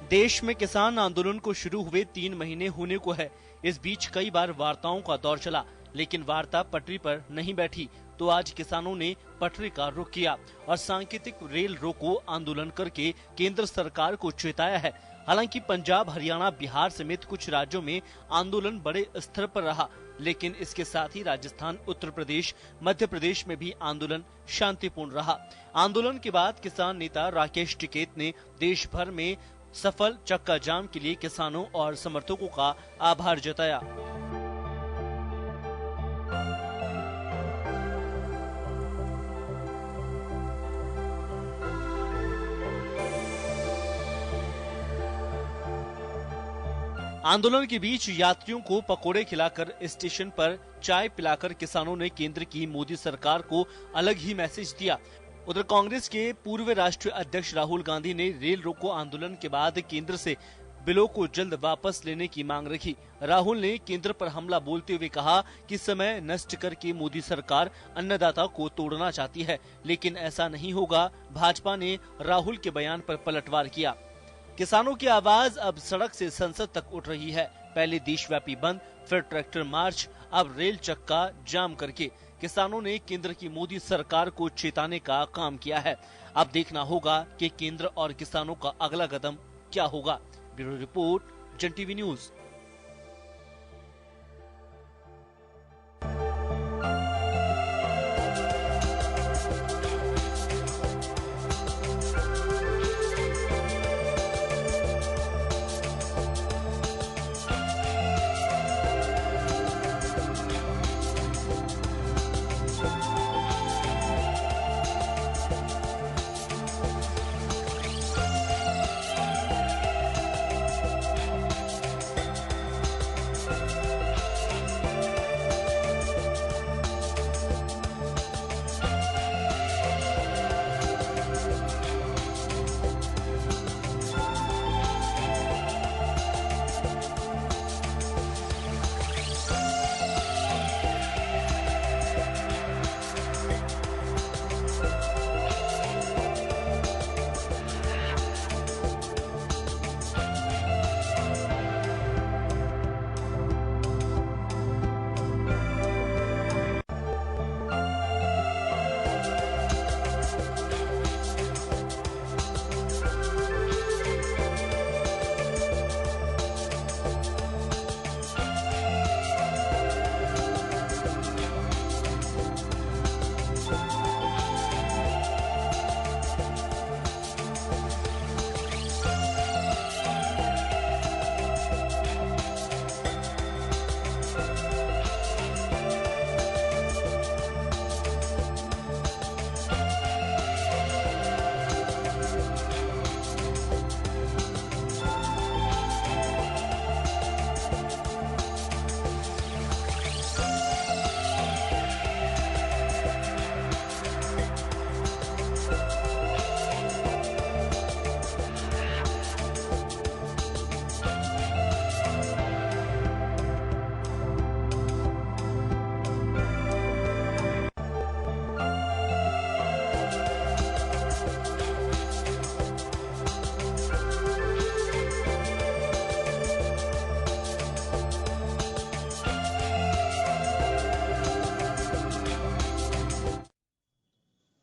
देश में किसान आंदोलन को शुरू हुए 3 महीने होने को है। इस बीच कई बार वार्ताओं का दौर चला, लेकिन वार्ता पटरी पर नहीं बैठी। तो आज किसानों ने पटरी का रुख किया और सांकेतिक रेल रोको आंदोलन करके केंद्र सरकार को चेताया है। हालांकि पंजाब, हरियाणा, बिहार समेत कुछ राज्यों में आंदोलन बड़े स्तर पर रहा, लेकिन इसके साथ ही राजस्थान, उत्तर प्रदेश, मध्य प्रदेश में भी आंदोलन शांतिपूर्ण रहा। आंदोलन के बाद किसान नेता राकेश टिकैत ने देश भर में सफल चक्का जाम के लिए किसानों और समर्थकों का आभार जताया। आंदोलन के बीच यात्रियों को पकोड़े खिलाकर स्टेशन पर चाय पिलाकर किसानों ने केंद्र की मोदी सरकार को अलग ही मैसेज दिया। उधर कांग्रेस के पूर्व राष्ट्रीय अध्यक्ष राहुल गांधी ने रेल रोको आंदोलन के बाद केंद्र से बिलों को जल्द वापस लेने की मांग रखी। राहुल ने केंद्र पर हमला बोलते हुए कहा कि समय नष्ट करके मोदी सरकार अन्नदाता को तोड़ना चाहती है, लेकिन ऐसा नहीं होगा। भाजपा ने राहुल के बयान पर पलटवार किया। किसानों की आवाज अब सड़क से संसद तक उठ रही है। पहले देशव्यापी बंद, फिर ट्रैक्टर मार्च, अब रेल चक्का जाम करके किसानों ने केंद्र की मोदी सरकार को चेताने का काम किया है। अब देखना होगा कि केंद्र और किसानों का अगला कदम क्या होगा। ब्यूरो रिपोर्ट, जन टीवी न्यूज।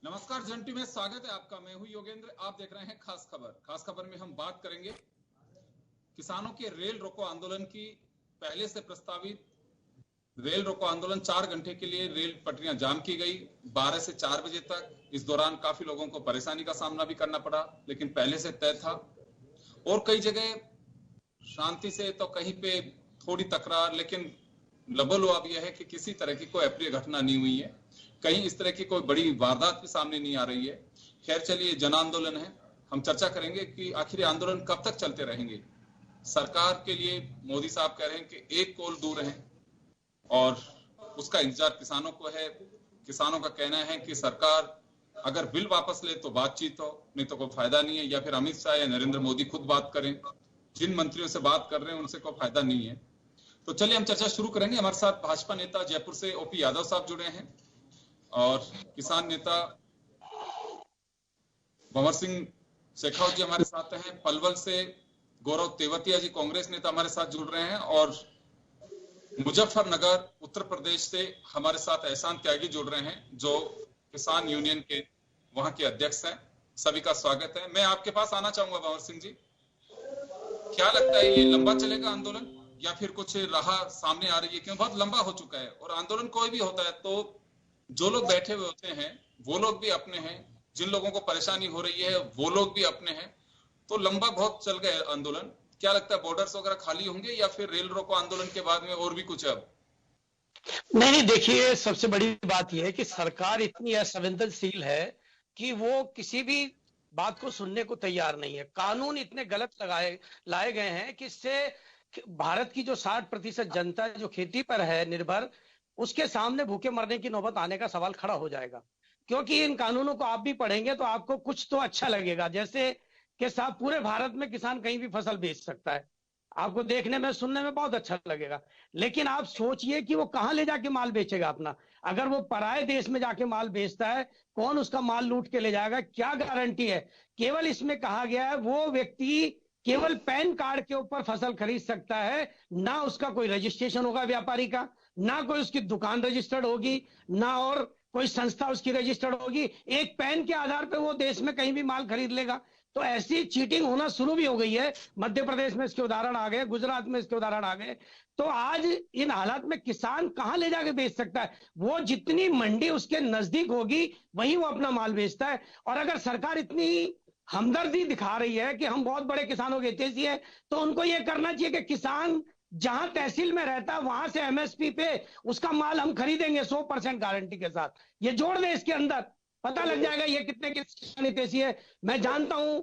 नमस्कार, जन टीवी में स्वागत है आपका। मैं हूं योगेंद्र। आप देख रहे हैं खास खबर। खास खबर में हम बात करेंगे किसानों के रेल रोको आंदोलन की। पहले से प्रस्तावित रेल रोको आंदोलन 4 घंटे के लिए रेल पटरियां जाम की गई 12 से 4 बजे तक। इस दौरान काफी लोगों को परेशानी का सामना भी करना पड़ा, लेकिन पहले से तय था। और कई जगह शांति से, तो कहीं पे थोड़ी तकरार, लेकिन लबोलुआब यह है कि किसी तरह की कोई अप्रिय घटना नहीं हुई है। कहीं इस तरह की कोई बड़ी वारदात भी सामने नहीं आ रही है। खैर चलिए, जन आंदोलन है। हम चर्चा करेंगे कि आखिर आंदोलन कब तक चलते रहेंगे। सरकार के लिए मोदी साहब कह रहे हैं कि एक कोल दूर हैं और उसका इंतजार किसानों को है। किसानों का कहना है कि सरकार अगर बिल वापस ले तो बातचीत हो, नहीं तो कोई फायदा नहीं है, या फिर अमित शाह या नरेंद्र मोदी खुद बात करें। जिन मंत्रियों से बात कर रहे हैं उनसे कोई फायदा नहीं है। तो चलिए हम चर्चा शुरू करेंगे। हमारे साथ भाजपा नेता जयपुर से ओपी यादव साहब जुड़े हैं और किसान नेता भंवर सिंह शेखावत जी हमारे साथ हैं। पलवल से गौरव तेवतिया जी कांग्रेस नेता हमारे साथ जुड़ रहे हैं, और मुजफ्फरनगर उत्तर प्रदेश से हमारे साथ एहसान त्यागी जुड़ रहे हैं, जो किसान यूनियन के वहां के अध्यक्ष हैं। सभी का स्वागत है। मैं आपके पास आना चाहूंगा भंवर सिंह जी, क्या लगता है ये लंबा चलेगा आंदोलन, या फिर कुछ राह सामने आ रही है? क्यों बहुत लंबा हो चुका है, और आंदोलन कोई भी होता है तो जो लोग बैठे हुए होते हैं वो लोग भी अपने हैं, जिन लोगों को परेशानी हो रही है वो लोग भी अपने हैं, तो लंबा बहुत चल गया आंदोलन। क्या लगता है बॉर्डर्स वगैरह खाली होंगे, या फिर रेल रोको आंदोलन के बाद में और भी कुछ है अब? नहीं, देखिए, सबसे बड़ी बात यह है कि सरकार इतनी असंवेदनशील है कि वो किसी भी बात को सुनने को तैयार नहीं है। कानून इतने गलत लाए गए हैं कि इससे भारत की जो 60% जनता जो खेती पर है निर्भर, उसके सामने भूखे मरने की नौबत आने का सवाल खड़ा हो जाएगा। क्योंकि इन कानूनों को आप भी पढ़ेंगे तो आपको कुछ तो अच्छा लगेगा, जैसे कि साहब पूरे भारत में किसान कहीं भी फसल बेच सकता है। आपको देखने में सुनने में बहुत अच्छा लगेगा, लेकिन आप सोचिए कि वो कहां ले जाके माल बेचेगा अपना। अगर वो पराये देश में जाके माल बेचता है, कौन उसका माल लूट के ले जाएगा, क्या गारंटी है? केवल इसमें कहा गया है वो व्यक्ति केवल पैन कार्ड के ऊपर फसल खरीद सकता है, ना उसका कोई रजिस्ट्रेशन होगा व्यापारी का, ना कोई उसकी दुकान रजिस्टर्ड होगी, ना और कोई संस्था उसकी रजिस्टर्ड होगी। एक पैन के आधार पर वो देश में कहीं भी माल खरीद लेगा। तो ऐसी चीटिंग होना शुरू भी हो गई है। मध्य प्रदेश में इसके उदाहरण आ गए, गुजरात में इसके उदाहरण आ गए। तो आज इन हालात में किसान कहां ले जाके बेच सकता है? वो जितनी मंडी उसके नजदीक होगी वहीं वो अपना माल बेचता है। और अगर सरकार इतनी हमदर्दी दिखा रही है कि हम बहुत बड़े किसानों के हितैषी है, तो उनको ये करना चाहिए कि किसान जहां तहसील में रहता है वहां से एमएसपी पे उसका माल हम खरीदेंगे 100% गारंटी के साथ। ये जोड़ दे इसके अंदर, पता लग जाएगा ये कितने किसान हितैषी है। मैं जानता हूं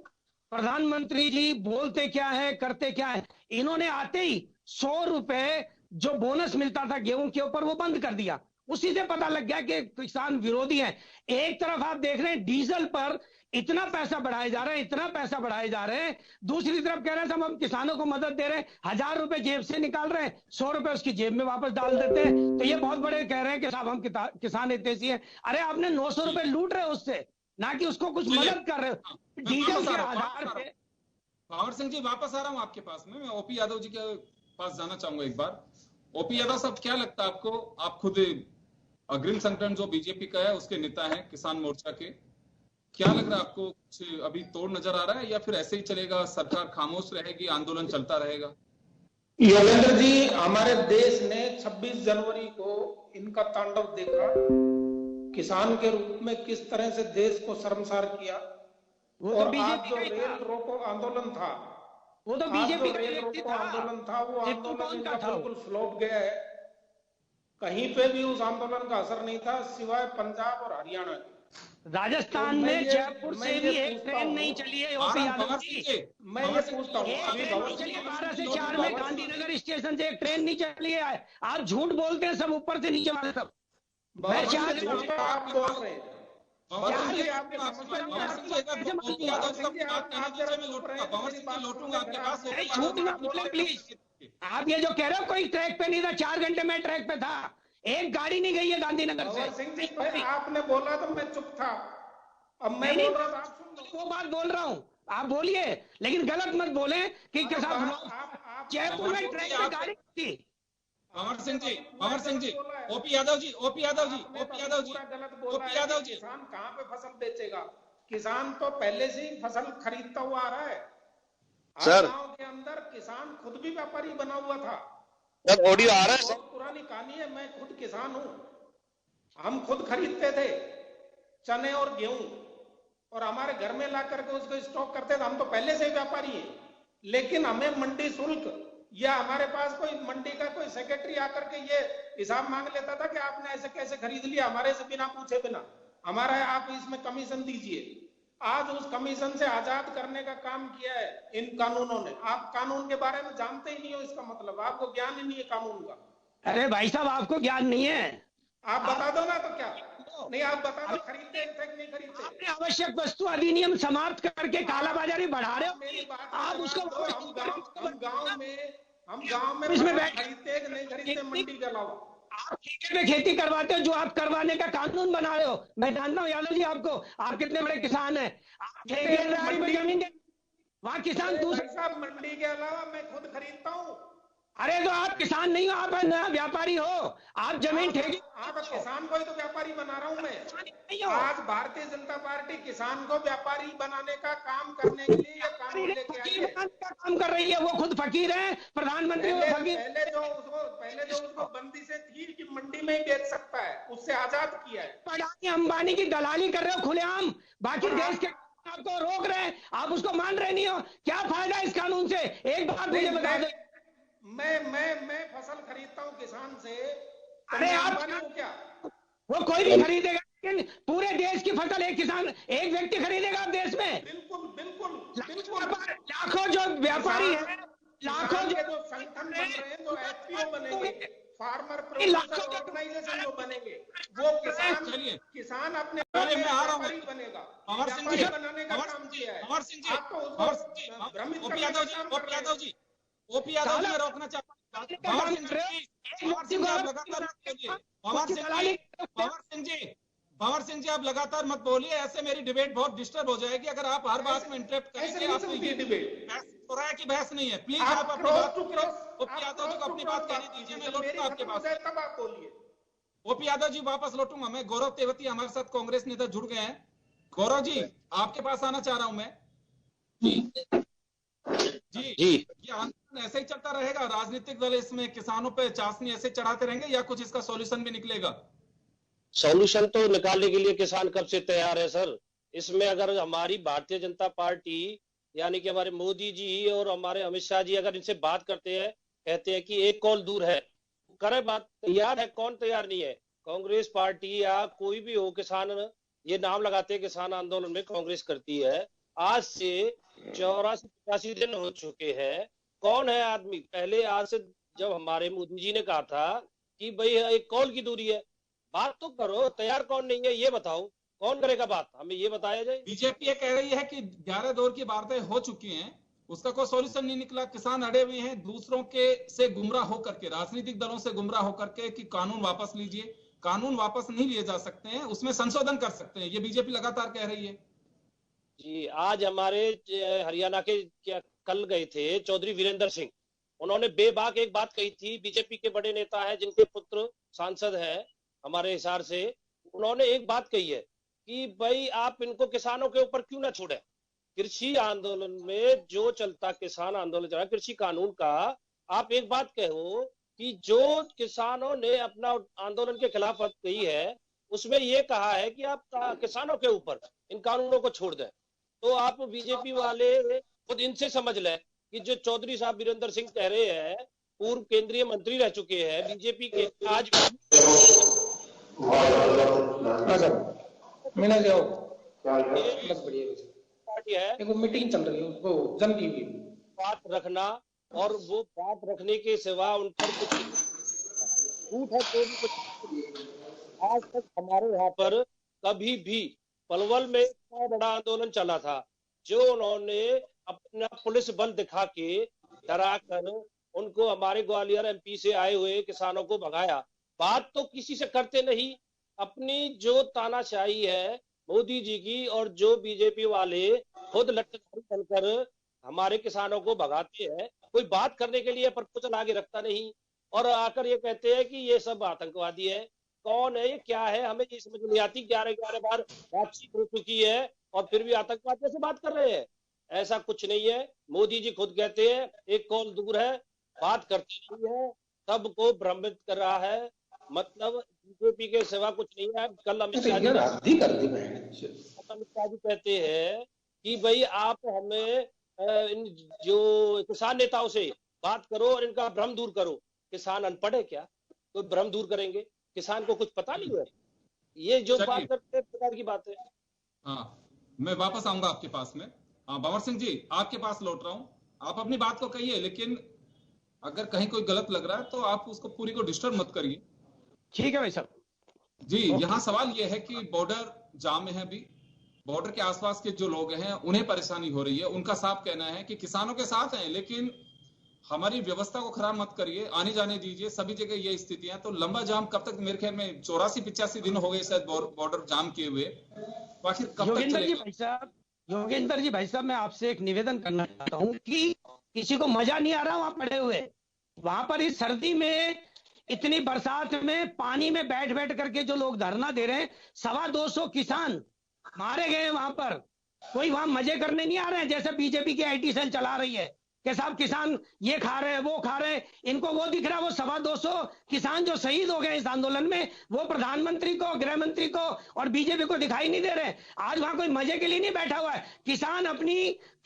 प्रधानमंत्री जी बोलते क्या है करते क्या है। इन्होंने आते ही 100 रुपए जो बोनस मिलता था गेहूं के ऊपर वो बंद कर दिया। उसी से पता लग गया कि किसान विरोधी हैं। एक तरफ आप देख रहे हैं डीजल पर इतना पैसा बढ़ाए जा रहे हैं, इतना पैसा बढ़ाए जा रहे हैं, दूसरी तरफ कह रहे हैं हम किसानों को मदद दे रहे हैं, 1000 रुपए जेब से निकाल रहे हैं, 100 रुपए उसकी जेब में वापस डाल देते हैं। तो ये बहुत बड़े कह रहे हैं कि साहब हम किसान हितैषी हैं। अरे आपने 900 रुपए लूट रहे हो उससे, ना कि उसको कुछ मदद कर रहे हो डीजल के आधार पे। भंवर सिंह जी वापस आ रहा हूं आपके पास में। मैं ओपी यादव जी के पास जाना चाहूंगा एक बार। ओपी यादव साहब, क्या लगता है आपको? आप खुद अग्रिम संगठन जो बीजेपी का है उसके नेता हैं, किसान मोर्चा के, क्या लग रहा है आपको? कुछ अभी तोड़ नजर आ रहा है, या फिर ऐसे ही चलेगा, सरकार खामोश रहेगी, आंदोलन चलता रहेगा? योगेंद्र जी, हमारे देश ने 26 जनवरी को इनका तांडव देखा, किसान के रूप में किस तरह से देश को शर्मसार किया। और आज जो रेल रोको आंदोलन था, वो तो बीजेपी रेल रोको आंदोलन था, वो आंदोलन इनका बिल्कुल फ्लॉप गया है। कहीं पे भी उस आंदोलन का असर नहीं था सिवाय पंजाब और हरियाणा के। राजस्थान में जयपुर से भी एक ट्रेन नहीं चली है। मैं ये पूछता हूँ, 12 से 4 में गांधीनगर स्टेशन से एक ट्रेन नहीं चली है। आप झूठ बोलते हैं सब, ऊपर से नीचे वाले सब। आप बोल रहे हैं, झूठ ना बोले प्लीज। आप ये जो कह रहे हो कोई ट्रैक पे नहीं था, 4 घंटे में ट्रैक पे था, एक गाड़ी नहीं गई है गांधीनगर से। सिंह जी, आपने बोला तो मैं चुप था, अब मैं बोल रहा था, आप सुन लो। वो बात बोल रहा हूँ, आप बोलिए, लेकिन गलत मत बोले कि जयपुर में ट्रेन पे गाड़ी थी। भंवर सिंह जी, ओपी यादव जी, किसान कहाँ पे फसल बेचेगा? किसान तो पहले से ही फसल खरीदता हुआ आ रहा है। सर, गांव के अंदर किसान खुद भी व्यापारी बना हुआ था। सर ऑडियो आ रहा है? बहुत पुरानी कहानी है, मैं खुद किसान हूँ। हम खुद खरीदते थे चने और गेहूं, और हमारे घर में ला करके उसको स्टॉक करते थे। हम तो पहले से ही व्यापारी है, लेकिन हमें मंडी शुल्क या हमारे पास कोई मंडी का कोई सेक्रेटरी आकर के ये हिसाब मांग लेता था कि आपने ऐसे कैसे खरीद लिया, हमारे से बिना पूछे बिना, हमारा आप इसमें कमीशन दीजिए। आज उस कमीशन से आजाद करने का काम किया है इन कानूनों ने। आप कानून के बारे में जानते ही नहीं हो, इसका मतलब आपको ज्ञान ही नहीं है कानून का। अरे भाई साहब, आपको ज्ञान नहीं है? आप बता दो ना, तो क्या नहीं, आप बता दो खरीदते थे कि नहीं खरीदते? आपने आवश्यक वस्तु अधिनियम समाप्त करके कालाबाजारी बढ़ा रहे हो। मेरी बात आप उसको हम गांव में इसमें खरीदते कि नहीं खरीदते मंडी के अलावा? आप ठेके पे खेती करवाते हो, जो आप करवाने का कानून बना रहे हो। मैं जानता हूँ यादव जी आपको, आप कितने बड़े किसान हैं। आप ठेकेदारी में जमीन वहाँ किसान दूसरे। भाई साहब, मंडी के अलावा मैं खुद खरीदता हूँ। अरे तो आप किसान नहीं हो, आप नया व्यापारी हो, आप जमीन ठेके। आप किसान को ही तो व्यापारी बना रहा हूँ मैं। नहीं हो। आज भारतीय जनता पार्टी किसान को व्यापारी बनाने का काम करने के लिए ये कानून लेके आई फकीर है। बनाने का काम कर रही है, वो खुद फकीर है, प्रधानमंत्री वो फकीर। पहले जो उसको बंदी से थी कि मंडी में ही बेच सकता है, उससे आजाद किया है। अडानी अंबानी की दलाली कर रहे हो खुलेआम, बाकी देश के आपको रोक रहे हैं, आप उसको मान रहे नहीं हो। क्या फायदा इस कानून से? एक बात मुझे बता दो। मैं फसल खरीदता हूँ किसान से। अरे आप क्या वो कोई भी खरीदेगा, लेकिन पूरे देश की फसल एक किसान, एक व्यक्ति खरीदेगा आप देश में? बिल्कुल बिल्कुल बिल्कुल। लाखों जो व्यापारी है, लाखों जो संगठन बन रहे हैं, जो एफपीओ बनेंगे, फार्मर प्रोड्यूसर ऑर्गेनाइजेशन जो बनेंगे, वो किसान अपने मैं आ रहा हूँ बनेगा। अमर सिंह जी, बनाने का काम किया है। अमर सिंह जी, आप तो उसको भ्रमित ओपी करने यादव का जी, काम ओपी कर रहे यादव हैं। जी, ओपी यादव जी, मैं रोकना चाहता हूँ। भंवर सिंह जी, आप लगातार मत बोलिए। भंवर सिंह जी, आप लगातार मत बोलिए, ऐसे मेरी डिबेट बहुत डिस्टर्ब हो जाएगी अगर आप हर बात में इंटरप्ट करेंगे। आप ये डिबेट बहस हो रहा है कि बहस नहीं है। प्लीज आप अपनी बात, ओपी यादव जी को अपनी बात कहने दीजिए, मैं लौटूंगा आपके पास। तब आप बोलिए। ओपी यादव जी वापस लौटूंगा मैं। गौरव तेवती हमारे साथ कांग्रेस नेता जुड़ गए हैं। गौरव जी, आपके पास आना चाह रहा हूं मैं। जी, ये आंदोलन ऐसे ही चलता रहेगा? राजनीतिक दल इसमें किसानों पे चाशनी ऐसे चढ़ाते रहेंगे या कुछ इसका सॉल्यूशन भी निकलेगा? सॉल्यूशन तो निकालने के लिए किसान कब से तैयार है सर। इसमें अगर हमारी भारतीय जनता पार्टी यानी कि हमारे मोदी जी और हमारे अमित शाह जी अगर इनसे बात करते हैं, कहते हैं कि एक कॉल दूर है, करे बात, तैयार है। कौन तैयार नहीं है? कांग्रेस पार्टी या कोई भी हो, किसान ये नाम लगाते हैं किसान आंदोलन में कांग्रेस करती है। आज से 84-85 दिन हो चुके हैं। कौन है आदमी? पहले आज से जब हमारे मोदी जी ने कहा था कि भाई एक कॉल की दूरी है, बात तो करो। तैयार कौन नहीं है ये बताओ, कौन करेगा बात, हमें ये बताया जाए। बीजेपी ये कह रही है कि 11 दौर की वार्ताएं हो चुकी हैं, उसका कोई सॉल्यूशन नहीं निकला। किसान अड़े हुए हैं दूसरों के से गुमराह होकर के, राजनीतिक दलों से गुमराह होकर के कि कानून वापस लीजिए। कानून वापस नहीं लिए जा सकते हैं, उसमें संशोधन कर सकते हैं, ये बीजेपी लगातार कह रही है। जी, आज हमारे हरियाणा के क्या कल गए थे चौधरी वीरेंद्र सिंह, उन्होंने बेबाक एक बात कही थी। बीजेपी के बड़े नेता है जिनके पुत्र सांसद है हमारे हिसार से, उन्होंने एक बात कही है कि भाई आप इनको किसानों के ऊपर क्यों ना छोड़े। कृषि आंदोलन में जो चलता, किसान आंदोलन चला कृषि कानून का, आप एक बात कहो कि जो किसानों ने अपना आंदोलन के खिलाफ बात कही है, उसमें ये कहा है कि आप किसानों के ऊपर इन कानूनों को छोड़ दें। तो आप बीजेपी वाले खुद इनसे समझ लें कि जो चौधरी साहब वीरेंद्र सिंह कह रहे हैं, पूर्व केंद्रीय मंत्री रह चुके हैं बीजेपी के, आज पार्टी है, एक मीटिंग चल रही है उसको जम की हुई बात रखना, और वो बात रखने के सिवा उन पर कुछ झूठ है तो भी कुछ। आज तक हमारे यहाँ पर कभी भी पलवल में इतना बड़ा आंदोलन चला था, जो उन्होंने अपना पुलिस बल दिखा के डरा कर उनको हमारे ग्वालियर एमपी से आए हुए किसानों को भगाया। बात तो किसी से करते नहीं। अपनी जो तानाशाही है मोदी जी की, और जो बीजेपी वाले खुद लट्ठधारी बनकर हमारे किसानों को भगाते हैं, कोई बात करने के लिए प्रपोजल आगे रखता नहीं, और आकर ये कहते हैं कि ये सब आतंकवादी है। कौन है ये, क्या है, हमें ये समझ नहीं आती। 11 बार बातचीत हो चुकी है और फिर भी आतंकवादियों से बात कर रहे हैं। ऐसा कुछ नहीं है। मोदी जी खुद कहते हैं एक कॉल दूर है, बात करते नहीं है, सबको भ्रमित कर रहा है। मतलब बीजेपी के सिवा कुछ नहीं है। कल अमित शाह जी कहते हैं कि भाई आप हमें इन जो किसान नेताओं से बात करो और इनका भ्रम दूर करो। किसान अनपढ़ है क्या? तो भ्रम दूर करेंगे? किसान को कुछ पता नहीं है? ये जो बात करते हैं प्रकार की बात है। हाँ, मैं वापस आऊंगा आपके पास में। भंवर सिंह जी, आपके पास लौट रहा हूं। आप अपनी बात को कहिए, लेकिन अगर कहीं कोई गलत लग रहा है तो आप उसको पूरी को डिस्टर्ब मत करिए। ठीक है भाई साहब जी। यहाँ सवाल ये है कि बॉर्डर जाम में है अभी, बॉर्डर के आसपास के जो लोग हैं उन्हें परेशानी हो रही है। उनका साफ कहना है कि किसानों के साथ हैं, लेकिन हमारी व्यवस्था को खराब मत करिए, आने जाने दीजिए। सभी जगह ये स्थितियां, तो लंबा जाम कब तक? मेरे ख्याल में 84-85 दिन हो गए शायद बॉर्डर जाम किए हुए। आखिर कब तक चलेगा? भाई साहब योगेंद्र जी, भाई साहब, मैं आपसे एक निवेदन करना चाहता हूँ कि किसी को मजा नहीं आ रहा वहां पड़े हुए, वहां पर इस सर्दी में, इतनी बरसात में, पानी में बैठ बैठ करके जो लोग धरना दे रहे हैं, 225 किसान मारे गए हैं वहां पर। कोई वहां मजे करने नहीं आ रहे हैं जैसे बीजेपी की आईटी सेल चला रही है कि साहब किसान ये खा रहे हैं, वो खा रहे हैं। इनको वो दिख रहा है, वो 225 किसान जो शहीद हो गए इस आंदोलन में, वो प्रधानमंत्री को, गृह मंत्री को और बीजेपी को दिखाई नहीं दे रहे। आज वहां कोई मजे के लिए नहीं बैठा हुआ है, किसान अपनी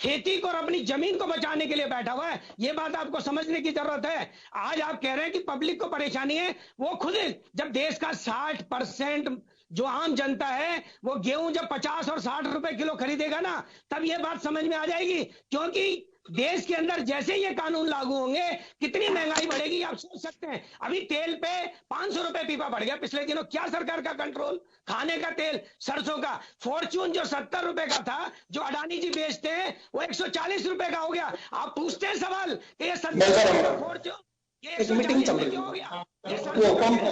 खेती को और अपनी जमीन को बचाने के लिए बैठा हुआ है। ये बात आपको समझने की जरूरत है। आज आप कह रहे हैं कि पब्लिक को परेशानी है, वो खुद, जब देश का 60% जो आम जनता है वो गेहूं जब 50 और 60 रुपए किलो खरीदेगा ना, तब ये बात समझ में आ जाएगी। क्योंकि देश के अंदर जैसे ये कानून लागू होंगे, कितनी महंगाई बढ़ेगी आप सोच सकते हैं। अभी तेल पे 500 रुपए पीपा बढ़ गया पिछले दिनों। क्या सरकार का कंट्रोल? खाने का तेल, सरसों का फॉर्च्यून जो 70 रुपए का था, जो अडानी जी बेचते हैं, वो 140 रुपए का हो गया। आप पूछते हैं सवाल कि ये 70 रुपए का फॉर्च्यून एक मीटिंग चल रही हो गया, ये वो कम है।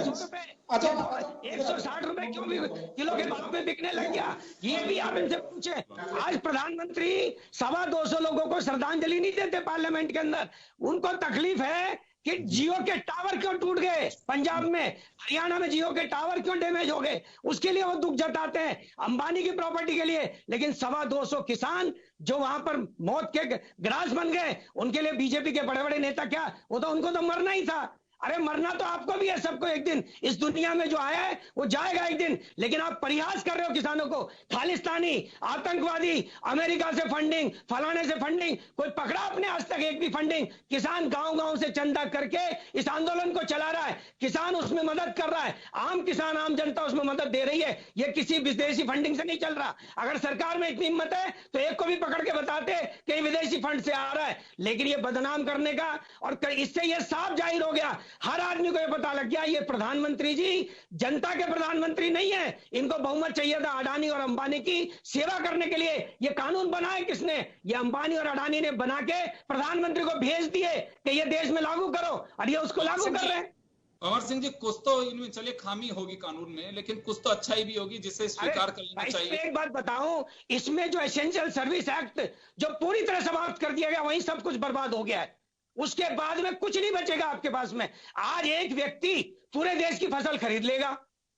160 रुपए क्यों भी किलो के भाव में बिकने लग गया? ये भी आप इनसे पूछे। आज प्रधानमंत्री 225 लोगों को श्रद्धांजलि नहीं देते पार्लियामेंट के अंदर। उनको तकलीफ है कि जियो के टावर क्यों टूट गए पंजाब में, हरियाणा में जियो के टावर क्यों डैमेज हो गए, उसके लिए वो दुख जताते हैं, अंबानी की प्रॉपर्टी के लिए। लेकिन 225 किसान जो वहां पर मौत के ग्रास बन गए, उनके लिए बीजेपी के बड़े बड़े नेता क्या, वो तो उनको तो मरना ही था। अरे मरना तो आपको भी है, सबको एक दिन। इस दुनिया में जो आया है वो जाएगा एक दिन। लेकिन आप परिहास कर रहे हो किसानों को, खालिस्तानी, आतंकवादी, अमेरिका से फंडिंग, फलाने से फंडिंग। कोई पकड़ा आपने आज तक एक भी फंडिंग? किसान गांव गांव से चंदा करके इस आंदोलन को चला रहा है, किसान उसमें मदद कर रहा है, आम किसान, आम जनता उसमें मदद दे रही है। ये किसी विदेशी फंडिंग से नहीं चल रहा। अगर सरकार में इतनी हिम्मत है तो एक को भी पकड़ के बताते कि विदेशी फंड से आ रहा है। लेकिन ये बदनाम करने का, और इससे ये साफ जाहिर हो गया, हर आदमी को ये पता लग गया, ये प्रधानमंत्री जी जनता के प्रधानमंत्री नहीं है। इनको बहुमत चाहिए था अडानी और अंबानी की सेवा करने के लिए। ये कानून बनाए किसने? ये अंबानी और अडानी ने बना के प्रधानमंत्री को भेज दिए कि ये देश में लागू करो, और ये उसको लागू कर रहे हैं। अमर सिंह जी, कुछ तो इनमें चलिए खामी होगी कानून में, लेकिन कुछ तो अच्छाई भी होगी जिसे स्वीकार कर लेना चाहिए। एक बात बताऊं, इसमें जो एसेंशियल सर्विस एक्ट जो पूरी तरह समाप्त कर दिया गया, वहीं सब कुछ बर्बाद हो गया है। उसके बाद में कुछ नहीं बचेगा आपके पास में। आज एक व्यक्ति पूरे देश की फसल खरीद लेगा,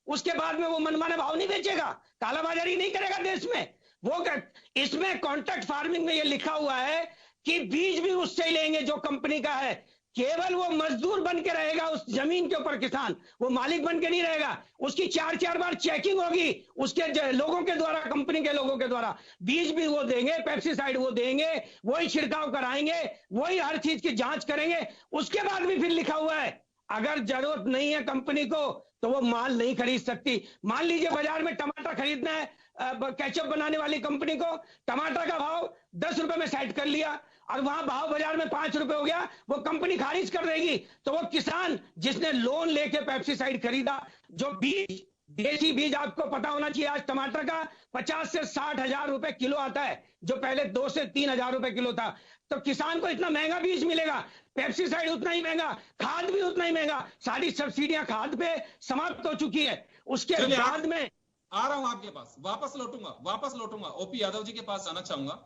उसके बाद में वो मनमाने भाव नहीं बेचेगा, कालाबाजारी नहीं करेगा देश में। वो इसमें कॉन्ट्रैक्ट फार्मिंग में ये लिखा हुआ है कि बीज भी उससे ही लेंगे जो कंपनी का है। केवल वो मजदूर बन के रहेगा उस जमीन के ऊपर, किसान, वो मालिक बन के नहीं रहेगा। उसकी 4-4 बार चेकिंग होगी उसके लोगों के द्वारा, कंपनी के लोगों के द्वारा। बीज भी वो देंगे, पेस्टिसाइड वो देंगे, वही छिड़काव कराएंगे, वही हर चीज की जांच करेंगे। उसके बाद भी फिर लिखा हुआ है अगर जरूरत नहीं है कंपनी को तो वो माल नहीं खरीद सकती। मान लीजिए बाजार में टमाटर खरीदना है, केचप बनाने वाली कंपनी को, टमाटर का भाव 10 रुपए में सेट कर लिया और वहां भाव बाजार में 5 रुपए हो गया, वो कंपनी खारिज कर देगी। तो वो किसान जिसने लोन लेके पेस्टिसाइड खरीदा, जो बीज, देसी बीज आपको पता होना चाहिए, आज टमाटर का 50 से 60 हजार रुपए किलो आता है, जो पहले 2 से 3 हजार रुपए किलो था। तो किसान को इतना महंगा बीज मिलेगा, पेस्टिसाइड उतना ही महंगा, खाद भी उतना ही महंगा। सारी सब्सिडियां खाद पे समाप्त हो चुकी है। उसके बाद में आ रहा हूं आपके पास, वापस लौटूंगा ओपी यादव जी के पास जाना चाहूंगा।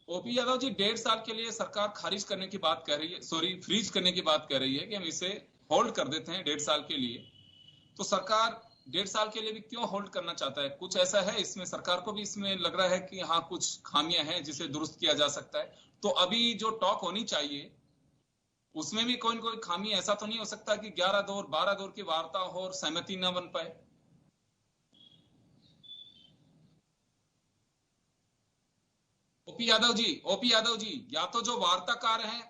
ओपी यादव जी, 1.5 साल के लिए सरकार खारिज करने की बात कर रही है, सॉरी फ्रीज करने की बात कर रही है कि हम इसे होल्ड कर देते हैं 1.5 साल के लिए। तो सरकार 1.5 साल के लिए भी क्यों होल्ड करना चाहता है? कुछ ऐसा है इसमें, सरकार को भी इसमें लग रहा है कि हाँ कुछ खामियां हैं जिसे दुरुस्त किया जा सकता है। तो अभी जो टॉक होनी चाहिए उसमें भी कोई कोई खामी, ऐसा तो नहीं हो सकता कि 11 दौर 12 दौर की वार्ता हो और सहमति न बन पाए? ओपी यादव जी, या तो जो वार्ताकार हैं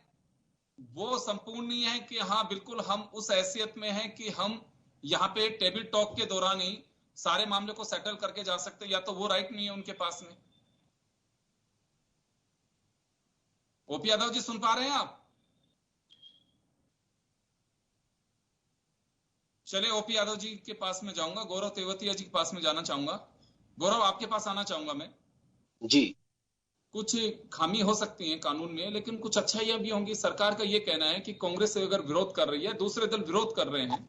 वो संपूर्ण नहीं है कि हाँ बिल्कुल हम उस हैसियत में हैं कि हम यहाँ पे टेबल टॉक के दौरान ही सारे मामले को सेटल करके जा सकते, या तो वो राइट नहीं है उनके पास में। ओपी यादव जी, सुन पा रहे हैं आप? चले ओपी यादव जी के पास में जाऊंगा, गौरव तेवतिया जी के पास में जाना चाहूंगा। गौरव, आपके पास आना चाहूंगा मैं जी। कुछ खामी हो सकती है कानून में, लेकिन कुछ अच्छाइयां भी होंगी। सरकार का ये कहना है कि कांग्रेस अगर विरोध कर रही है, दूसरे दल विरोध कर रहे हैं,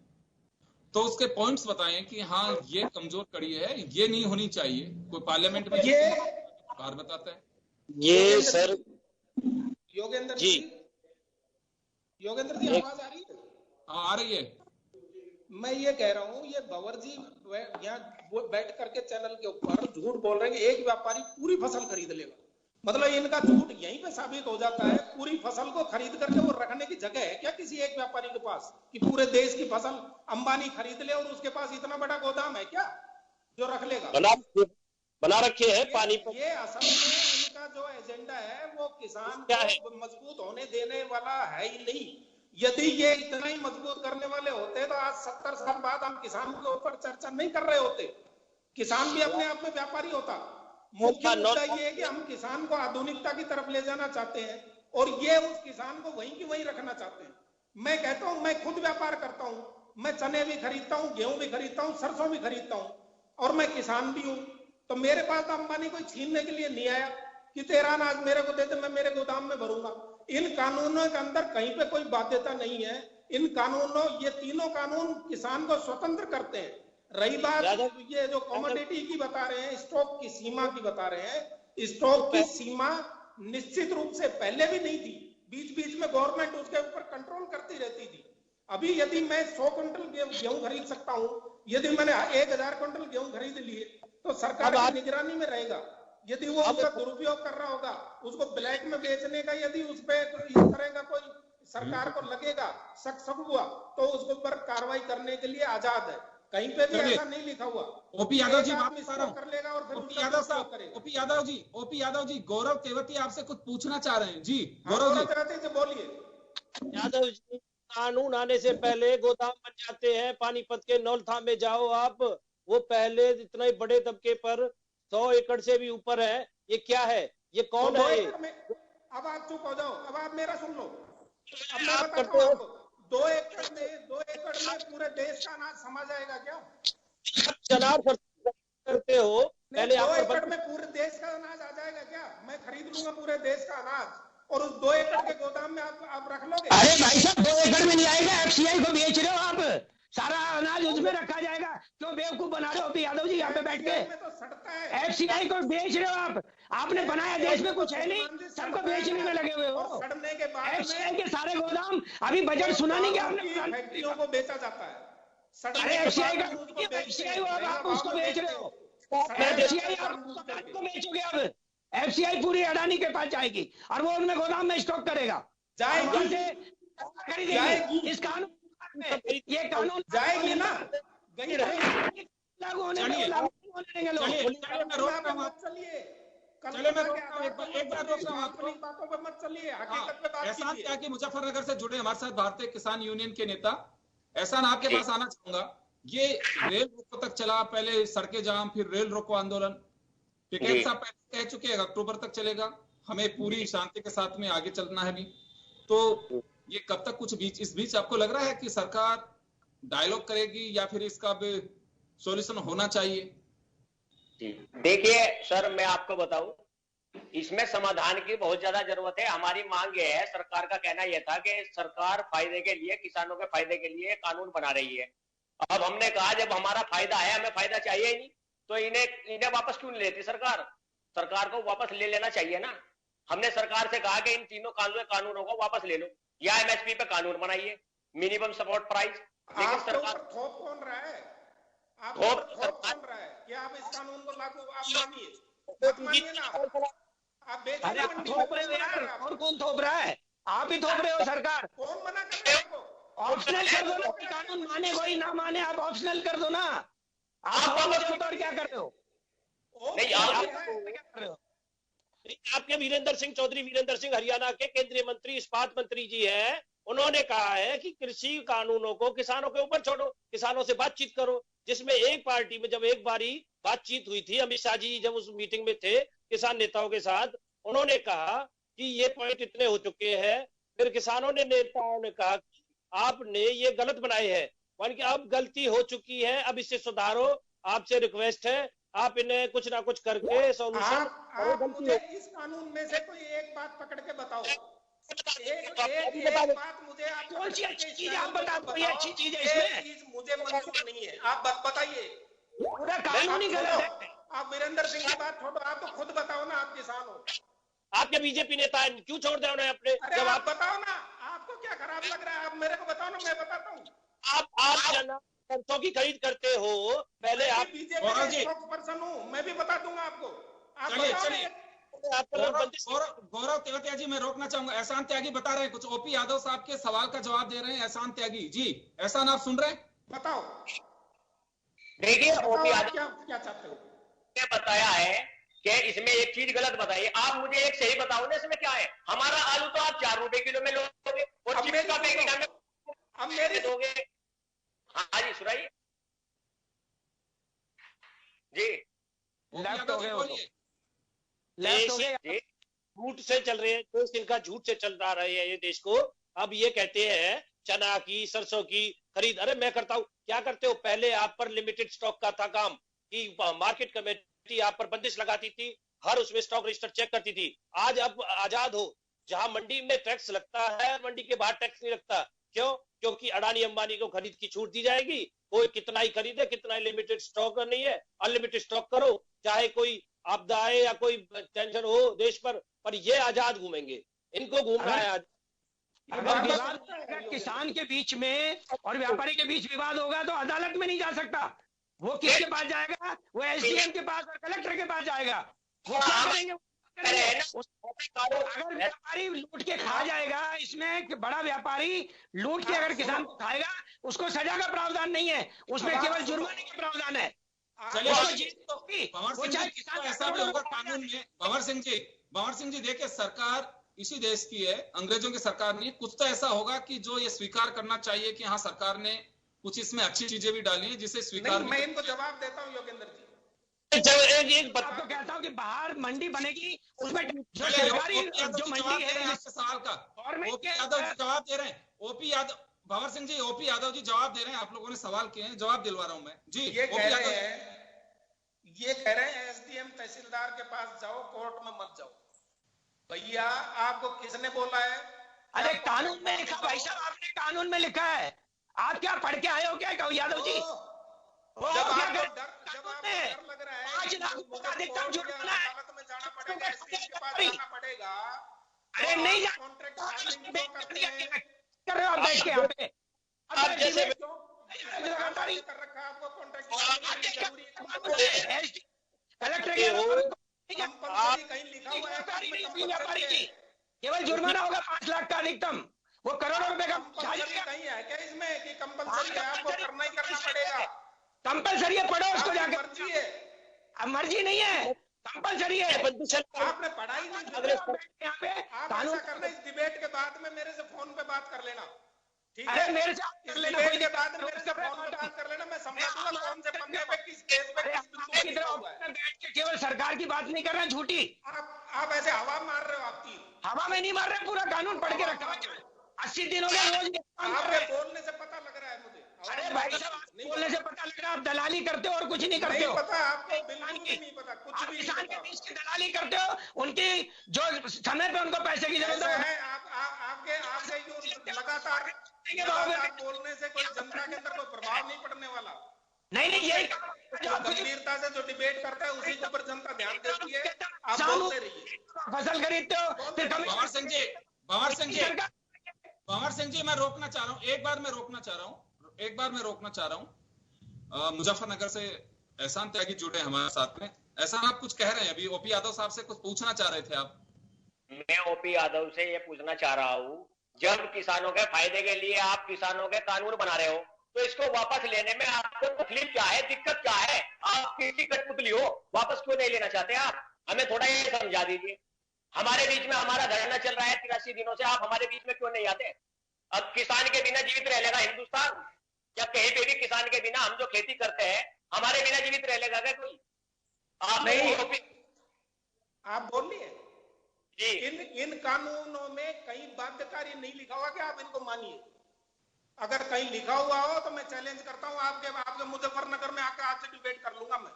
तो उसके पॉइंट्स बताएं कि हाँ ये कमजोर कड़ी है, ये नहीं होनी चाहिए। कोई पार्लियामेंट में और बताते हैं। ये सर योगेंद्र जी योगेंद्र जी आवाज आ रही है? हाँ, आ रही है। मैं ये कह रहा हूँ, ये भंवर जी यहाँ बैठ करके चैनल के ऊपर झूठ बोल रहे हैं कि एक व्यापारी पूरी फसल खरीद लेगा। मतलब इनका झूठ यहीं पे साबित हो जाता है। पूरी फसल को खरीद करके वो रखने की जगह है क्या किसी एक व्यापारी के पास कि पूरे देश की फसल अंबानी खरीद ले और उसके पास इतना बड़ा गोदाम है क्या जो रख लेगा? बना रखे हैं पानी पर। ये असल में इनका जो एजेंडा है वो किसान क्या है? को मजबूत होने देने वाला है ही नहीं। यदि ये इतना ही मजबूत करने वाले होते तो आज 70 साल बाद हम किसान के ऊपर चर्चा नहीं कर रहे होते। किसान भी अपने आप में व्यापारी होता। मुख्य मुद्दा ये है कि हम किसान को आधुनिकता की तरफ ले जाना चाहते हैं और ये उस किसान को वहीं की वहीं रखना चाहते हैं। मैं कहता हूं, मैं खुद व्यापार करता हूं, मैं चने भी खरीदता हूं, गेहूं भी खरीदता हूं, सरसों भी खरीदता हूं और मैं किसान भी हूं। तो मेरे पास अंबानी कोई छीनने के लिए नहीं आया कि तेरा अनाज मेरे को दे दे, मैं मेरे गोदाम में भरूंगा। इन कानूनों के अंदर कहीं पे कोई बाध्यता नहीं है। इन कानूनों, ये तीनों कानून किसान को स्वतंत्र करते हैं। रही बात ये जो कमोडिटी की बता रहे हैं, स्टॉक की सीमा की बता रहे हैं, स्टॉक की सीमा निश्चित रूप से पहले भी नहीं थी। बीच बीच में गवर्नमेंट उसके ऊपर कंट्रोल करती रहती थी। अभी यदि मैं 100 क्विंटल गेहूं खरीद सकता हूं, यदि मैंने 1000 क्विंटल गेहूं खरीद लिए तो सरकार की निगरानी में रहेगा। यदि वो उसका दुरुपयोग कर रहा होगा, उसको ब्लैक में बेचने का यदि उस पर इस तरह का कोई सरकार को लगेगा शक हुआ तो उसके ऊपर कार्रवाई करने के लिए आजाद है। कहीं पे भी ऐसा नहीं लिखा हुआ। ओपी यादव जी बात कर रहा कर लेगा और फिर ओपी यादव साहब, ओपी यादव जी गौरव तेवती आपसे कुछ पूछना चाह रहे हैं। जी गौरव जी बोलिए। यादव जी, कानून आने से पहले गोदाम बन जाते हैं। पानीपत के नौलथा में जाओ आप, वो पहले इतने बड़े दबके पर 100 एकड़ से भी ऊपर है। ये क्या है? ये कौन है? अब आप चुप हो जाओ, अब आप मेरा सुन लो। आप करते हो 2 एकड़ में पूरे देश का अनाज समा जाएगा क्या? चनार करते हो पहले 2 एकड़ में पूरे देश का अनाज आ जाएगा क्या? मैं खरीद लूंगा पूरे देश का अनाज और उस 2 एकड़ के गोदाम में आप रख लोगे? अरे भाई साहब, 2 एकड़ में नहीं आएगा। एफसीआई को बेच रहे हो आप, सारा अनाज उसमें रखा जाएगा। क्यों बेवकूफ बना रहे हो यादव जी यहाँ पे बैठ के? एफसीआई को बेच रहे हो आप। आपने बनाया देश में कुछ है नहीं, सबको बेचने में लगे हुए हो। एफसीआई के सारे गोदाम, अभी बजट सुना नहीं क्या आपने? फैक्ट्रियों को बेचा जाता है। अरे एफसीआई का एफसीआई हो, अब आप उसको बेच रहे हो। एफसीआई आप को बेचोगे अब। एफसीआई पूरी अडानी के पास जाएगी और वो उनमें गोदाम में स्टॉक करेगा। खरीदेगी। इस कानून, ये कानून जाएगी ना, लागू होने देंगे लोग। एहसान क्या कि मुजफ्फरनगर से जुड़े हमारे साथ भारतीय किसान यूनियन के नेता, एहसान आपके पास आना चाहूंगा। ये रेल रोको तक चला, पहले सड़कें जाम, फिर रेल रोको आंदोलन। टिकैत साहब पहले कह चुके हैं अक्टूबर तक चलेगा, हमें पूरी शांति के साथ में आगे चलना है भी। तो ये कब तक कुछ इस बीच आपको लग रहा है कि सरकार डायलॉग करेगी या फिर इसका सॉल्यूशन होना चाहिए? देखिए सर, मैं आपको बताऊं, इसमें समाधान की बहुत ज्यादा जरूरत है। हमारी मांग ये है, सरकार का कहना यह था कि सरकार फायदे के लिए, किसानों के फायदे के लिए कानून बना रही है। अब हमने कहा जब हमारा फायदा है, हमें फायदा चाहिए ही नहीं, तो इन्हें वापस क्यों नहीं लेती सरकार? सरकार को वापस ले लेना चाहिए ना। हमने सरकार से कहा कि इन तीनों कानूनों को वापस ले लो या एमएसपी पे कानून बनाइए, मिनिमम सपोर्ट प्राइस। लेकिन सरकार थोप कौन रहा है? आप थोप कौन रहा है कि आप इस कानून को लागू आप मानिए ना। आप अरे आप थोप रहे हो यार, और कौन थोप रहा है? आप ही थोप रहे हो। सरकार कौन मना कर रहा है आपको? ऑप्शनल कर दो ना, कानून माने कोई ना माने, आप ऑप्शनल कर दो ना। आप क्या कर रहे हो? नहीं, क्या कर रहे हो? आपके वीरेंद्र सिंह चौधरी, वीरेंद्र सिंह हरियाणा के केंद्रीय मंत्री, इस्पात मंत्री जी हैं, उन्होंने कहा है कि कृषि कानूनों को किसानों के ऊपर छोड़ो, किसानों से बातचीत करो। जिसमें एक पार्टी में जब एक बारी बातचीत हुई थी, अमित शाह जी जब उस मीटिंग में थे किसान नेताओं के साथ, उन्होंने कहा कि ये पॉइंट इतने हो चुके हैं। फिर किसानों ने, नेताओं ने कहा कि आपने ये गलत बनाए हैं, यानी कि अब गलती हो चुकी है, अब इसे सुधारो। आपसे रिक्वेस्ट है, आप इन्हें कुछ ना कुछ करके सॉल्यूशन। आप मुझे इस कानून में से कोई एक बात पकड़ के बताओ। एक बात मुझे आप कौन सी अच्छी चीज आप बता दो, ये अच्छी चीज है इसमें? चीज मुझे मंजूर नहीं है, आप बताइए। पूरा कानून ही गलत है। आप वीरेंद्र सिंह की बात छोड़ो, आप तो खुद बताओ ना, आप किसान हो। आपके बीजेपी नेता हैं, क्यों छोड़ दिया उन्हें अपने? अरे जब आप बताओ ना, आपको क्या खराब लग रहा है? आप मेरे को बताओ ना, मैं बताता हूँ। आप चना सरसों की खरीद करते हो, पहले आप बीजेपी का स्पोक्स पर्सन हूँ, मैं भी बता दूंगा आपको। आप चलिए बताओ चलिए, गौरव तेवतिया जी मैं रोकना चाहूंगा। एहसान त्यागी बता रहे हैं कुछ, ओपी यादव साहब के सवाल का जवाब दे रहे हैं एहसान त्यागी जी। एहसान आप सुन रहे हैं? बताओ, देखिए ओपी आप यादव क्या चाहते हो? ने बताया है कि इसमें एक चीज गलत बताइए। आप मुझे एक सही बताओ ना, इसमें क्या है? हमारा आलू तो आप 4 रुपए किलो में लोगे और अब चिप्स का पैकेट हमें अब मेरी दोगे। हाँ जी सुनाइए जी। लेफ्ट हो गए, बोलिए। लेफ्ट हो गए, झूठ से चल रहे हैं, देश इनका झूठ से चल रहा है ये देश को। अब ये कहते हैं चना की सरसों की खरीद, अरे मैं करता हूं। क्या करते हो? पहले आप पर लिमिटेड स्टॉक का था काम कि मार्केट कमेटी आप पर बंदिश लगाती थी, हर उसमें स्टॉक रजिस्टर चेक करती थी। आज अब आजाद हो, जहां मंडी में टैक्स लगता है, मंडी के बाहर टैक्स नहीं लगता। क्यों? क्योंकि अडानी अंबानी को खरीद की छूट दी जाएगी। कोई कितना ही खरीदे, कितना ही लिमिटेड स्टॉक नहीं है, अनलिमिटेड स्टॉक करो, चाहे कोई आपदा आए या कोई टेंशन हो देश पर ये आजाद घूमेंगे। इनको घूमना है आज। अगर विवाद किसान के बीच में और व्यापारी के बीच विवाद होगा तो अदालत में नहीं जा सकता। वो किसके पास जाएगा? वो एसडीएम के पास और कलेक्टर के पास जाएगा। वो क्या करेंगे? अगर व्यापारी लूट के खा जाएगा, इसमें कि बड़ा व्यापारी लूट के अगर किसान को खाएगा, उसको सजा का प्रावधान नहीं है, उसमें केवल जुर्माने का प्रावधान है। चलिए भंवर सिंह जी, तो ऐसा भी होगा कानून में। भंवर सिंह जी देखिए, सरकार इसी देश की है, अंग्रेजों की सरकार नहीं। कुछ तो ऐसा होगा कि जो ये स्वीकार करना चाहिए कि हाँ सरकार ने कुछ इसमें अच्छी चीजें भी डाली हैं जिसे स्वीकार। मैं इनको जवाब देता हूँ योगेंद्र जी। एक आपको कहता हूँ कि बाहर मंडी बनेगी, उसमें जो चलिए, सरकारी जो मंडी है आपके सवाल का ओपी यादव जी जवाब दे रहे हैं। ओपी यादव, भंवर सिंह जी, ओपी यादव जी जवाब दे रहे हैं। आप लोगों ने सवाल किए हैं, जवाब दिलवा रहा हूं मैं जी। ये कह रहे हैं एसडीएम तहसीलदार के पास जाओ, कोर्ट में मत जाओ। भैया आपको किसने बोला है? अरे कानून में लिखा भाई साहब, आपने कानून में लिखा है। आप क्या पढ़ के आए हो क्या यादव जी? जब आपको डर लग रहा है 5 लाख रुपए अधिकतम जुर्माना है, अदालत में जाना पड़ेगा, एसडीएम के पास जाना पड़ेगा। अरे नहीं कॉन्ट्रैक्ट फार्मिंग क्यों करते हैं? कर रहे हो आप बैठ के यहाँ पे? आप जैसे कर रखा है आपको कॉन्ट्रैक्ट कहीं लिखा हुआ है? व्यापारी की केवल जुर्माना होगा 5 लाख का अधिकतम, वो करोड़ों रुपए का कहीं है क्या इसमें कि कंपलसरी है? आपको करना ही करना पड़ेगा। कंपलसरी है, पढ़ो उसको जाकर। मर्जी है, अब मर्जी नहीं है, कंपलसरी है। आपने पढ़ाई नहीं यहाँ पे आप ऐसा करना, इस डिबेट के बाद में मेरे से फोन पे बात कर लेना, ठीक अरे है? मेरे से इस डिबेट के बाद मेरे से फोन पे बात कर लेना, मैं समझा दूंगा कौन से पंगे पे, किस केस पे, किस बिंदु पे लिखा हुआ है। बैठ के केवल सरकार की बात नहीं कर रहे, झूठी आप ऐसे हवा मार रहे हो। आपकी हवा में नहीं मार रहे, पूरा कानून पढ़ के रखा है। 80 दिन हो गए रोज आपके बोलने से पता लग रहा है मुझे। अरे भाई साहब, बोलने से पता लग रहा है आप दलाली करते हो और कुछ नहीं करते हो। पता आपको, बिल्कुल भी नहीं पता, कुछ भी नहीं किसान के पता। बीच की दलाली करते हो, उनकी जो समय पे उनको पैसे की जरूरत है। आपके जो लगातार बोलने से कोई जनता के अंदर कोई प्रभाव नहीं पड़ने वाला। नहीं यही गंभीरता से जो डिबेट करता है उसी के ऊपर जनता ध्यान देती है। आप बोलते रहिए। फसल खरीदते हो फिर भंवर सिंह जी मैं रोकना चाह रहा हूँ, एक बार मैं रोकना चाह रहा हूँ। मुजफ्फरनगर से एहसान त्यागी जुड़े हमारे साथ में। एहसान, आप कुछ कह रहे हैं अभी, ओपी यादव साहब से कुछ पूछना चाह रहे थे आप। मैं ओपी यादव से ये पूछना चाह रहा हूँ, जब किसानों के फायदे के लिए आप किसानों के कानून बना रहे हो, तो इसको वापस लेने में आपको तकलीफ क्या है, दिक्कत क्या है? आप किसी कठपुतली हो, वापस क्यों नहीं लेना चाहते आप? हमें थोड़ा ये समझा दीजिए। हमारे बीच में हमारा धरना चल रहा है 83 दिनों से, आप हमारे बीच में क्यों नहीं आते? अब किसान के बिना जीवित रह लेगा हिंदुस्तान? या कहीं पे भी किसान के बिना, हम जो खेती करते हैं, हमारे बिना जीवित रह लेगा क्या कोई? आप नहीं, आप बोलिए जी। इन कानूनों में कहीं बाध्यकारी नहीं लिखा हुआ कि आप इनको मानिए। अगर कहीं लिखा हुआ हो तो मैं चैलेंज करता हूं, आपके मुजफ्फरनगर में आकर आपसे डिबेट कर लूंगा मैं।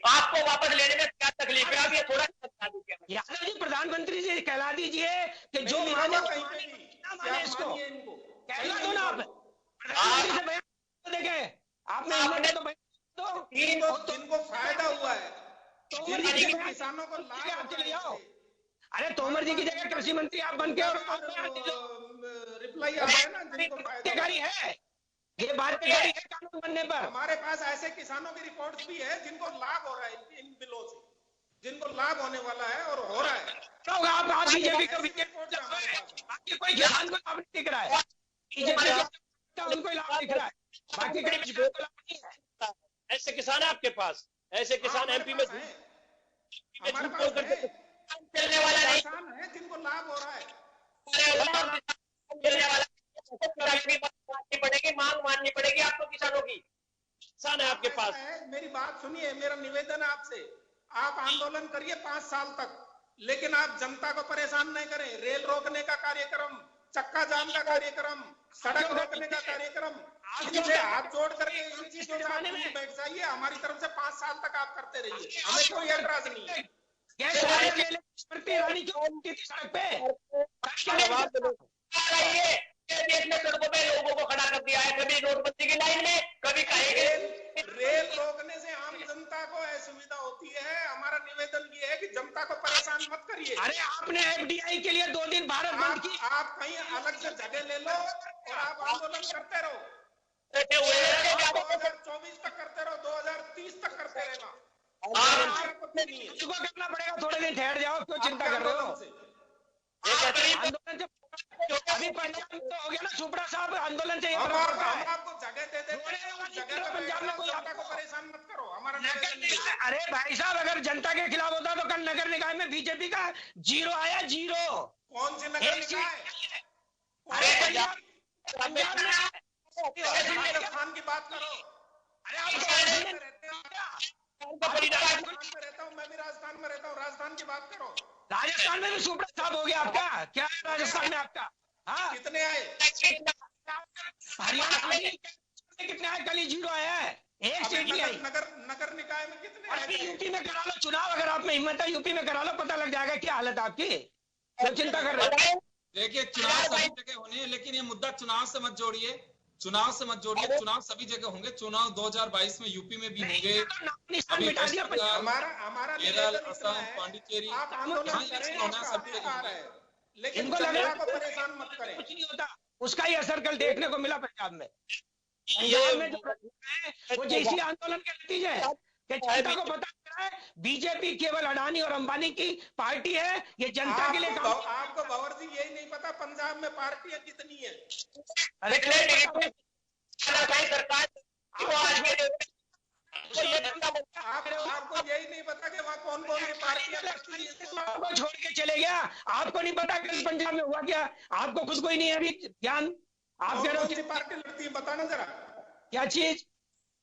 आपको वापस लेने में क्या तकलीफ है? आप ये थोड़ा समझा दीजिए। यादव जी, प्रधानमंत्री जी कहला दीजिए कि जो माने इसको कहला दो ना आप। प्रधानमंत्री से बयान देखे आपने, तो जिनको फायदा हुआ है, तोमर जी की जगह किसानों को लाभ हो चले रहा जाओ। है। अरे तोमर जी की जगह कृषि मंत्री आप बन के और रिप्लाई आ रहा है ना, जिनको फायदा है, ये बाध्यकारी है कानून बनने पर। हमारे पास ऐसे किसानों की रिपोर्ट्स भी है जिनको लाभ हो रहा है इन बिलों से, जिनको लाभ होने वाला है और हो रहा है। तो आप बीजेपी को बाकी कोई किसान को लाभ नहीं दिख रहा है, बीजेपी उनको लाभ दिख रहा है, बाकी कोई किसान को लाभ नहीं है। ऐसे किसान है आपके पास, ऐसे किसान एमपी में हमारे पास चलने वाला नहीं किसान है जिनको लाभ हो रहा है। चलने वाला माननी पड़ेगी, मांग माननी पड़ेगी आपको किसानों की। किसान है आपके पास। मेरी बात सुनिए, मेरा निवेदन है आपसे, आप आंदोलन करिए 5 साल तक, लेकिन आप जनता को परेशान नहीं करें। रेल रोकने का कार्यक्रम, चक्का जाम का कार्यक्रम, सड़क रोकने का कार्यक्रम, इनसे हाथ जोड़ करके इन चीजों में बैठ जाइए। हमारी तरफ से 5 साल तक आप करते रहिए, हमें कोई एतराज नहीं है। रानी क्यों उनकी सड़क पे देश में सड़कों पे लोगों को खड़ा कर दिया है, कभी नोटबंदी की लाइन में, कभी कहेंगे रेल रोकने से आम जनता को असुविधा होती है। हमारा निवेदन ये है कि जनता को परेशान मत करिए। अरे आपने एफडीआई के लिए 2 दिन भारत बंद की, आप कहीं अलग से जगह ले लो और आप आंदोलन करते रहो। 2024 तक करते रहो, 2030 तक करते रहना, उसको करना पड़ेगा। थोड़े दिन ठहर जाओ, क्यों चिंता कर रहे हो? आंदोलन अभी पंजाब में तो हो गया ना, सुपड़ा साहब आंदोलन से आपको जगह दे देते, पंजाब में कोई जनता को परेशान मत करो। हमारा अरे भाई साहब, अगर जनता के खिलाफ होता तो कल नगर निकाय में बीजेपी का 0 आया, 0। कौन सी नगर निकाय? अरे पंजाब में राजस्थान की बात करो। अरे आप रहता हूँ, मैं भी राजस्थान में रहता हूँ, राजस्थान की बात करो। राजस्थान में भी सुपड़ा साहब हो गया आपका, क्या है राजस्थान में आपका? हाँ, कितने आए? हरियाणा में कितने आए? कल ही 0 आया है, एक सीट ही आई। नगर निकाय में कितने आए? यूपी में करा लो चुनाव, अगर आप में हिम्मत है यूपी में करा लो, पता लग जाएगा क्या हालत आपकी। तो चिंता कर रहे हैं। देखिए, चुनाव सभी जगह होने हैं, लेकिन ये मुद्दा चुनाव से मत जोड़िए, चुनाव से मत जोड़िए। चुनाव सभी जगह होंगे, चुनाव 2022 में यूपी में भी होंगे, अभी हमारा केरल, असम, पांडिचेरी, लेकिन जनता को परेशान मत करें। कुछ नहीं होता, उसका ही असर कल देखने को मिला पंजाब में। पंजाब में जो वो जैसी आंदोलन के नतीजे है कि जनता को पता चला है बीजेपी केवल अडानी और अंबानी की पार्टी है, ये जनता के लिए आपको भंवर जी यही नहीं पता पंजाब में पार्टियां कितनी है? अरे आपको यही नहीं पता कि वहाँ कौन कौन सी पार्टियां को छोड़ के चले गया? आपको नहीं पता कि पंजाब में हुआ क्या? आपको खुद को ही नहीं है अभी ज्ञान। आप कह रहे हो कि पार्टी लड़ती है, बताना जरा क्या चीज?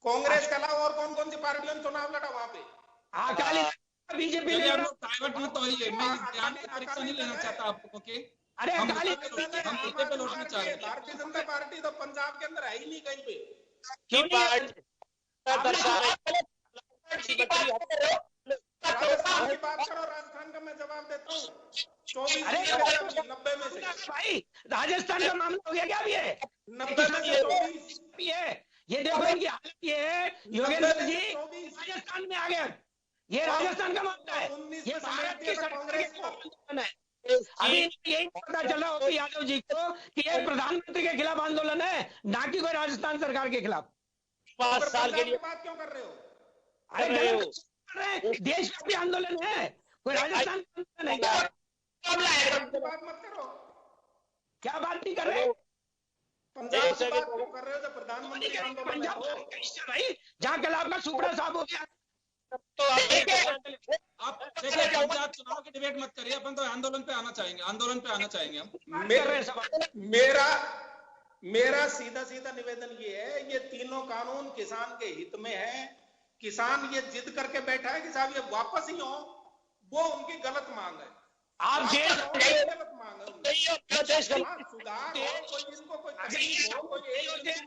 कांग्रेस के अलावा और कौन कौन सी पार्टियों ने चुनाव लड़ा वहाँ पे? अकाली बीजेपी ने डाइवर्ट मत होइए, मैं ध्यान परीक्षा नहीं लेना चाहता आपको कि अरे अकाली हम मुद्दे पे लौटना चाह रहे हैं। भारतीय जनता पार्टी तो पंजाब के अंदर है ही नहीं कहीं पे। क्यों राजस्थान की बात करो, राजस्थान का मैं जवाब देता हूँ। 90 में से भाई राजस्थान का मामला हो गया क्या? अभी है 90 में से 24 है। ये देखो इनकी हालत ये है, योगेंद्र जी राजस्थान में आ गए। ये राजस्थान का मामला है, ये भारत की कांग्रेस का है। अभी यही पता चला हो यादव जी को कि ये प्रधानमंत्री के खिलाफ आंदोलन है, ना कि कोई राजस्थान सरकार के खिलाफ। 5 साल के लिए बात क्यों कर रहे हो? अरे गलत कर रहे हैं, देशव्यापी आंदोलन है, कोई राजस्थान का आंदोलन है क्या? बात मत करो। क्या बात नहीं कर रहे? पंजाब की बात क्यों कर रहे हो जब प्रधानमंत्री आंदोलन हो? भाई जहाँ कल आपका सुपड़ा साहब हो गया, तो आप देखिए पंजाब चुनाव की डिबेट मत करिए, अपन तो आंदोलन पे आना चाहेंगे, आंदोलन पे आना चाहेंगे हम। मेरा सीधा सीधा निवेदन ये है, ये तीनों कानून किसान के हित में है। किसान ये जिद करके बैठा है कि साहब ये वापस ही हो, वो उनकी गलत मांग है। आप गलत मांग है, सुधार हो, कोई इनको कोई तकलीफ हो, कोई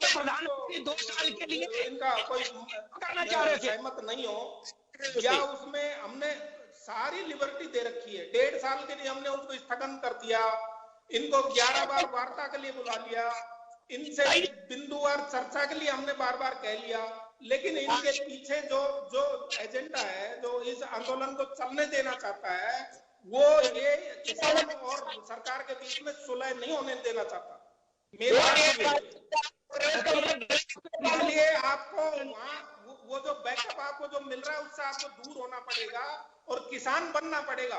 प्रधानमंत्री 2 साल के लिए इनका कोई करना चाह रहे थे, सहमत नहीं हो, या उसमें हमने सारी लिबर्टी दे रखी है। 1.5 साल के लिए हमने उनको स्थगन कर दिया, इनको 11 बार वार्ता के लिए बुला लिया, इनसे बिंदुवार चर्चा के लिए हमने बार बार कह लिया, लेकिन इनके पीछे जो जो एजेंडा है, जो इस आंदोलन को चलने देना चाहता है, वो ये किसान और सरकार के बीच में सुलह नहीं होने देना चाहता। इसलिए आपको वहाँ वो जो बैकअप आपको जो मिल रहा है उससे आपको दूर होना पड़ेगा और किसान बनना पड़ेगा।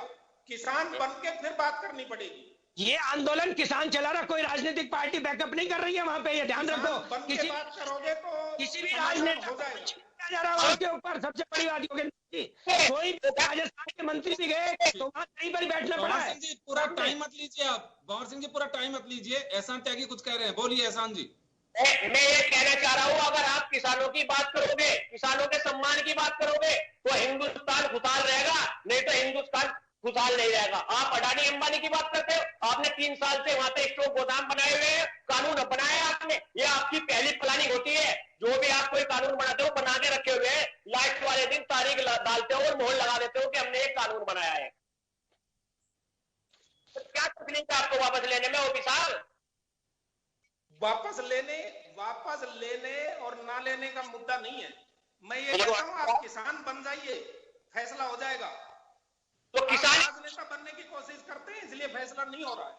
किसान बन के फिर बात करनी पड़ेगी। ये आंदोलन किसान चला रहा, कोई राजनीतिक पार्टी बैकअप नहीं कर रही है वहां पे, ये ध्यान रखो। किसी बात करोगे तो किसी भी राजनेता हो जाएगा जा रहा है उसके ऊपर। सबसे बड़ी बात योगेंद्र जी, कोई राजस्थान के मंत्री भी गए तो वहां कहीं पर बैठना पड़ा है। जी पूरा टाइम मत लीजिए आप, भंवर सिंह जी पूरा टाइम मत लीजिए। एहसान त्यागी कुछ कह रहे हैं, बोलिए एहसान जी। मैं ये कहना चाह रहा हूँ, अगर आप किसानों की बात करोगे, किसानों के सम्मान की बात करोगे तो हिंदुस्तान खुशहाल रहेगा, नहीं तो हिंदुस्तान खुशहाल नहीं रहेगा। आप अडानी अंबानी की बात करते हो, आपने 3 साल से वहां पे स्टॉक गोदाम बनाए हुए हैं, कानून बनाया आपने, ये आपकी पहली प्लानिंग होती है। जो भी आप कोई कानून बनाते हो बना के रखे हुए हैं, लास्ट वाले दिन तारीख डालते हो और मोहर लगा देते हो कि हमने एक कानून बनाया है। तो क्या तकलीफ है आपको वापस लेने में ओपी साहब? वापस लेने और ना लेने का मुद्दा नहीं है। मैं ये कहता हूँ आप किसान बन जाइए, फैसला हो जाएगा। तो किसान राजनेता बनने की कोशिश करते हैं, इसलिए फैसला नहीं हो रहा है।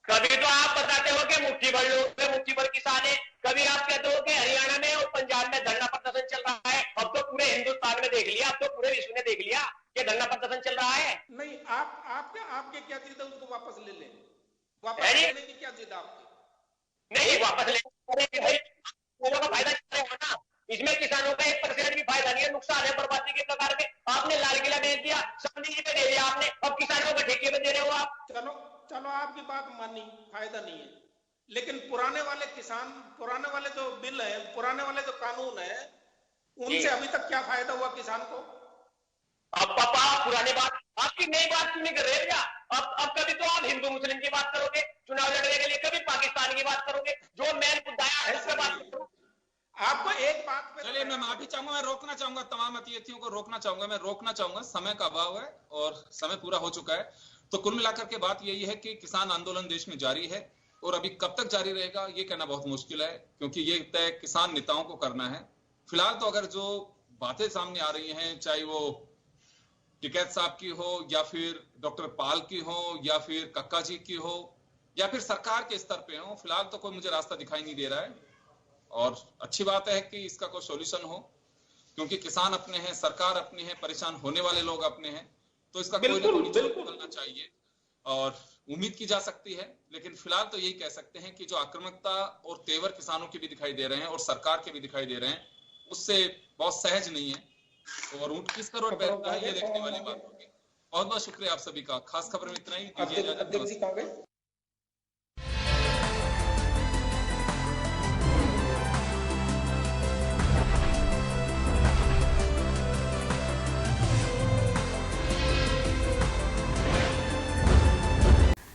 कभी तो आप बताते हो कि मुट्ठी भर लोग हैं, मुट्ठी भर किसान है, कभी आप कहते हो कि हरियाणा में और पंजाब में धरना प्रदर्शन चल रहा है। अब तो पूरे हिंदुस्तान में देख लिया, अब तो पूरे विश्व ने देख लिया कि धरना प्रदर्शन चल रहा है। नहीं, आपके क्या जिद है उसको वापस ले लें। वापस लेने की क्या जिद आपकी? नहीं, वापस ले भाई, लोगों का फायदा क्या है ना, इसमें किसानों का 1% भी फायदा नहीं है, नुकसान है बर्बादी के प्रकार में। आपने लाल किला बेच दिया, समझी पे दे दिया आपने, अब किसानों को ठेके में दे रहे हो आप। चलो आपकी बात मानी, फायदा नहीं है, लेकिन पुराने वाले जो बिल है, पुराने वाले जो कानून है, उनसे अभी तक क्या फायदा हुआ किसान को? अब पापा पुरानी बात, आपकी नई बात क्यों नहीं कर रहे भैया? अब कभी तो आप हिंदू मुस्लिम की बात करोगे चुनाव लड़ने के लिए, कभी पाकिस्तान की बात करोगे, जो मेन मुद्दा है उस पर बात करो। आपको एक बात पे चलिए मैं माफी चाहूंगा, मैं रोकना चाहूंगा, तमाम अतिथियों को रोकना चाहूंगा, समय का अभाव है और समय पूरा हो चुका है। तो कुल मिलाकर के बात यही है कि किसान आंदोलन देश में जारी है और अभी कब तक जारी रहेगा ये कहना बहुत मुश्किल है, क्योंकि ये तय किसान नेताओं को करना है। फिलहाल तो अगर जो बातें सामने आ रही हैं, चाहे वो टिकैत साहब की हो या फिर डॉक्टर पाल की हो या फिर कक्का जी की हो या फिर सरकार के स्तर पे हो, फिलहाल तो कोई मुझे रास्ता दिखाई नहीं दे रहा है। और अच्छी बात है कि इसका कोई सॉल्यूशन हो, क्योंकि किसान अपने हैं, सरकार अपनी है, परेशान होने वाले लोग अपने हैं, तो इसका कोई ना कोई निकलना चाहिए और उम्मीद की जा सकती है। लेकिन फिलहाल तो यही कह सकते हैं कि जो आक्रामकता और तेवर किसानों के भी दिखाई दे रहे हैं और सरकार के भी दिखाई दे रहे हैं, उससे बहुत सहज नहीं है और ऊंट किस करोड़ बैठता है ये देखने वाली बात होगी। बहुत बहुत शुक्रिया आप सभी का। खास खबर में इतना ही। अध्यक्ष जी कहाँ गए?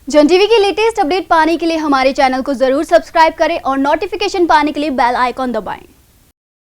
जन टीवी की लेटेस्ट अपडेट पाने के लिए हमारे चैनल को जरूर सब्सक्राइब करें और नोटिफिकेशन पाने के लिए बेल आइकॉन दबाएं।